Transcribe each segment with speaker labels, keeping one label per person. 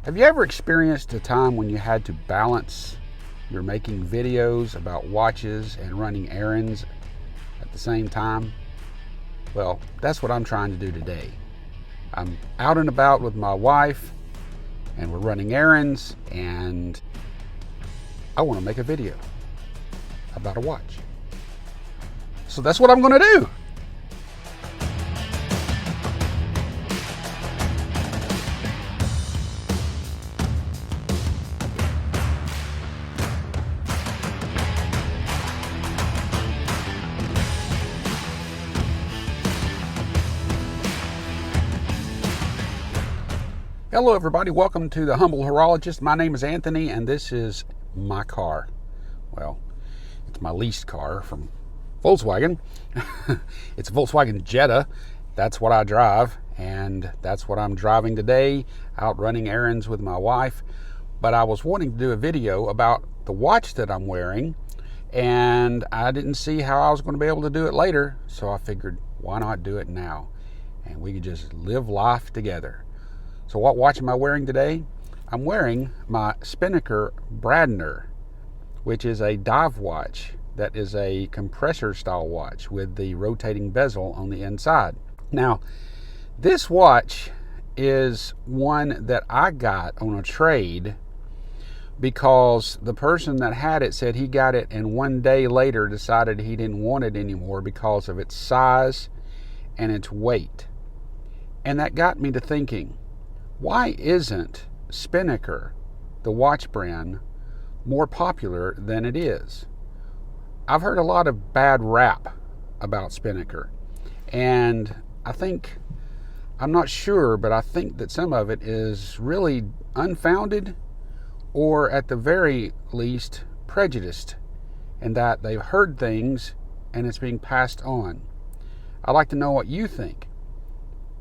Speaker 1: Have you ever experienced a time when you had to balance you're making videos about watches and running errands at the same time? Well, that's what I'm trying to do today. I'm out and about with my wife and we're running errands, and I want to make a video about a watch. So that's what I'm going to do. Hello everybody, welcome to the Humble Horologist. My name is Anthony and this is my car. Well, it's my leased car from Volkswagen. It's a Volkswagen Jetta. That's what I drive, and that's what I'm driving today, out running errands with my wife. But I was wanting to do a video about the watch that I'm wearing, and I didn't see how I was going to be able to do it later, so I figured, why not do it now? And we could just live life together. So what watch am I wearing today? I'm wearing my Spinnaker Bradner, which is a dive watch that is a compressor style watch with the rotating bezel on the inside. Now, this watch is one that I got on a trade because the person that had it said he got it and one day later decided he didn't want it anymore because of its size and its weight. And that got me to thinking, why isn't Spinnaker, the watch brand, more popular than it is? I've heard a lot of bad rap about Spinnaker, and I'm not sure, but I think that some of it is really unfounded, or at the very least prejudiced, in that they've heard things and it's being passed on. I'd like to know what you think.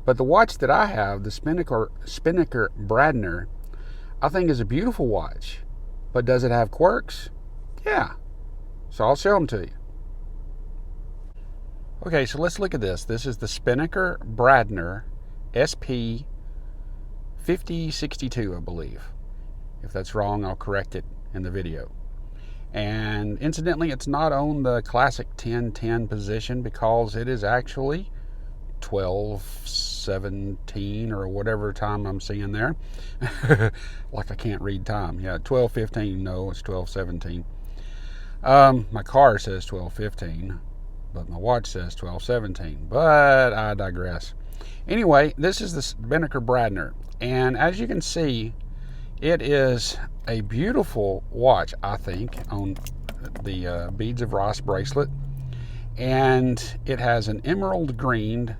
Speaker 1: But the watch that I have, the Spinnaker Bradner, I think is a beautiful watch. But does it have quirks? Yeah. So I'll show them to you. Okay, so let's look at this. This is the Spinnaker Bradner SP 5062, I believe. If that's wrong, I'll correct it in the video. And incidentally, it's not on the classic 10-10 position because it is actually 12:17 or whatever time I'm seeing there. Like I can't read time. Yeah, 12:15. No, it's 12:17. My car says 12:15, but my watch says 12:17. But I digress. Anyway, this is the Spinnaker Bradner, and as you can see, it is a beautiful watch, I think, on the Beads of Ross bracelet, and it has an emerald green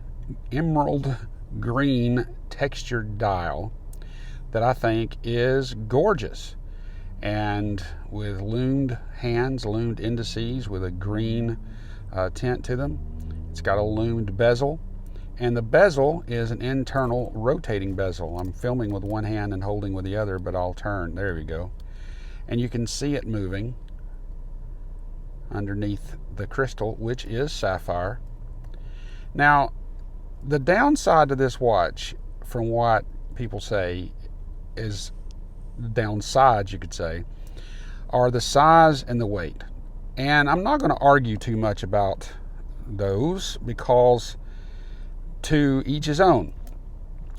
Speaker 1: textured dial that I think is gorgeous, and with loomed hands, loomed indices with a green tint to them. It's got a loomed bezel, and the bezel is an internal rotating bezel. I'm filming with one hand and holding with the other, but I'll turn. There we go. And you can see it moving underneath the crystal, which is sapphire. Now, the downside to this watch, from what people say, is the downsides, you could say, are the size and the weight. And I'm not going to argue too much about those, because to each his own.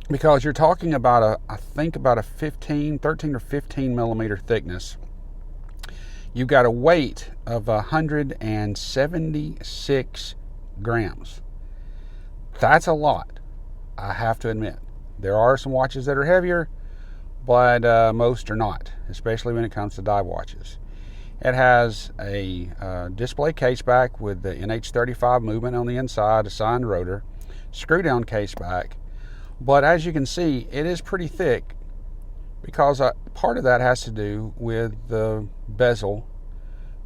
Speaker 1: Because you're talking about I think about a 13 or 15 millimeter thickness. You've got a weight of 176 grams. That's a lot, I have to admit. There are some watches that are heavier, but most are not, especially when it comes to dive watches. It has a display case back with the NH35 movement on the inside, a signed rotor, screw down case back. But as you can see, it is pretty thick because part of that has to do with the bezel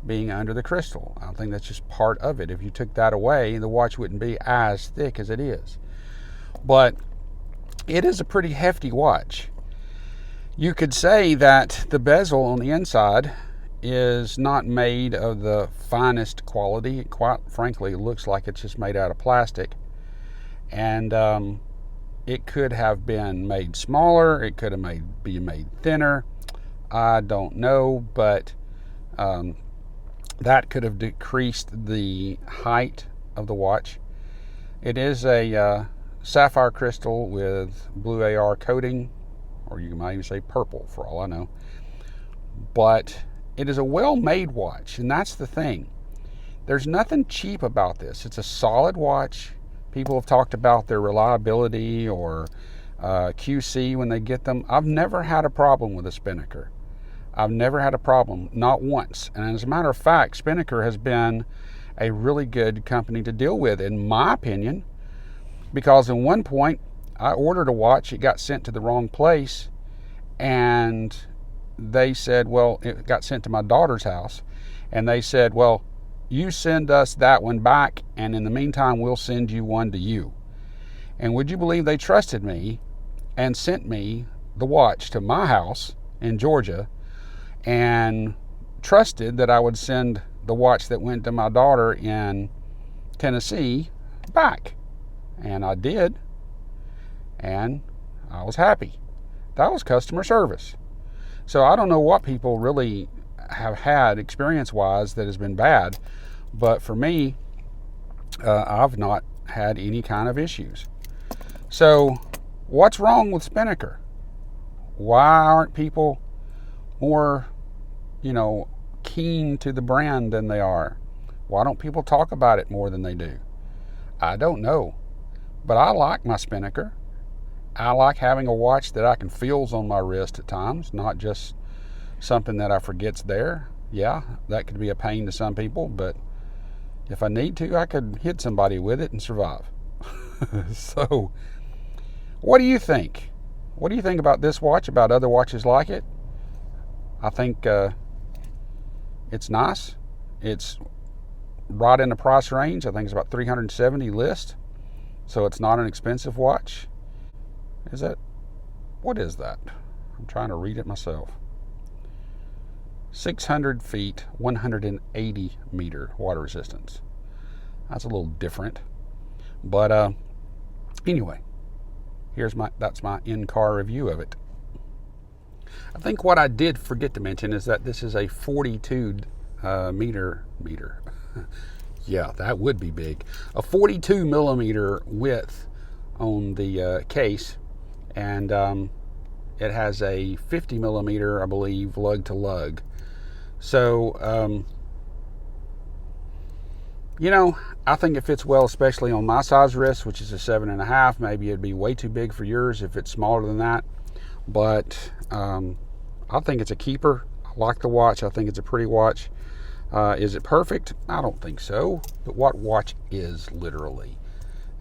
Speaker 1: being under the crystal. I think that's just part of it. If you took that away, the watch wouldn't be as thick as it is. But it is a pretty hefty watch. You could say that the bezel on the inside is not made of the finest quality. Quite frankly, it looks like it's just made out of plastic. And it could have been made smaller. It could have be made thinner. I don't know, but that could have decreased the height of the watch. It is a sapphire crystal with blue AR coating, or you might even say purple for all I know. But it is a well-made watch, and that's the thing. There's nothing cheap about this. It's a solid watch. People have talked about their reliability or QC when they get them. I've never had a problem with a Spinnaker. I've never had a problem, not once. And as a matter of fact, Spinnaker has been a really good company to deal with, in my opinion, because at one point I ordered a watch, it got sent to the wrong place, and they said, well, it got sent to my daughter's house, and they said, well, you send us that one back, and in the meantime, we'll send you one to you. And would you believe they trusted me and sent me the watch to my house in Georgia, and trusted that I would send the watch that went to my daughter in Tennessee back. And I did, and I was happy. That was customer service. So I don't know what people really have had experience-wise that has been bad, but for me, I've not had any kind of issues. So what's wrong with Spinnaker? Why aren't people more, keen to the brand than they are? Why don't people talk about it more than they do? I don't know, but I like my Spinnaker. I like having a watch that I can feel on my wrist at times, not just something that I forget's there. Yeah, that could be a pain to some people, but if I need to, I could hit somebody with it and survive. So, what do you think? What do you think about this watch, about other watches like it? I think it's nice. It's right in the price range. I think it's about $370 list. So it's not an expensive watch. What is that? I'm trying to read it myself. 600 feet, 180 meter water resistance. That's a little different. But anyway, that's my in-car review of it. I think what I did forget to mention is that this is a 42 meter. Yeah, that would be big. A 42 millimeter width on the case, and it has a 50 millimeter, I believe, lug to lug. So, I think it fits well, especially on my size wrist, which is a 7.5. Maybe it'd be way too big for yours if it's smaller than that. But I think it's a keeper. I like the watch. I think it's a pretty watch. Is it perfect? I don't think so. But what watch is, literally?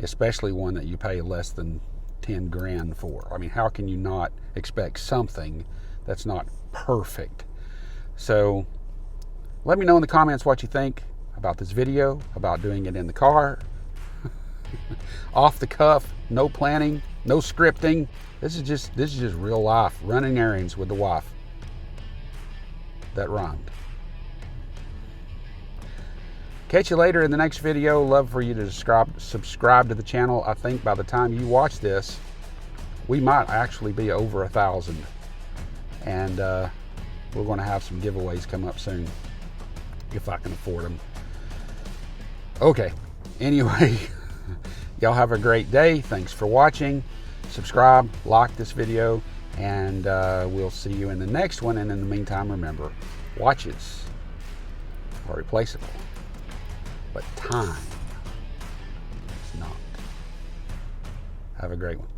Speaker 1: Especially one that you pay less than 10 grand for. I mean, how can you not expect something that's not perfect? So let me know in the comments what you think about this video, about doing it in the car, off the cuff, no planning, no scripting. This is just real life, running errands with the wife. That rhymed. Catch you later in the next video. Love for you to subscribe to the channel. I think by the time you watch this, we might actually be over 1,000. And we're going to have some giveaways come up soon, if I can afford them. Okay, anyway, y'all have a great day. Thanks for watching. Subscribe, like this video, and we'll see you in the next one. And in the meantime, remember, watches are replaceable, but time is not. Have a great one.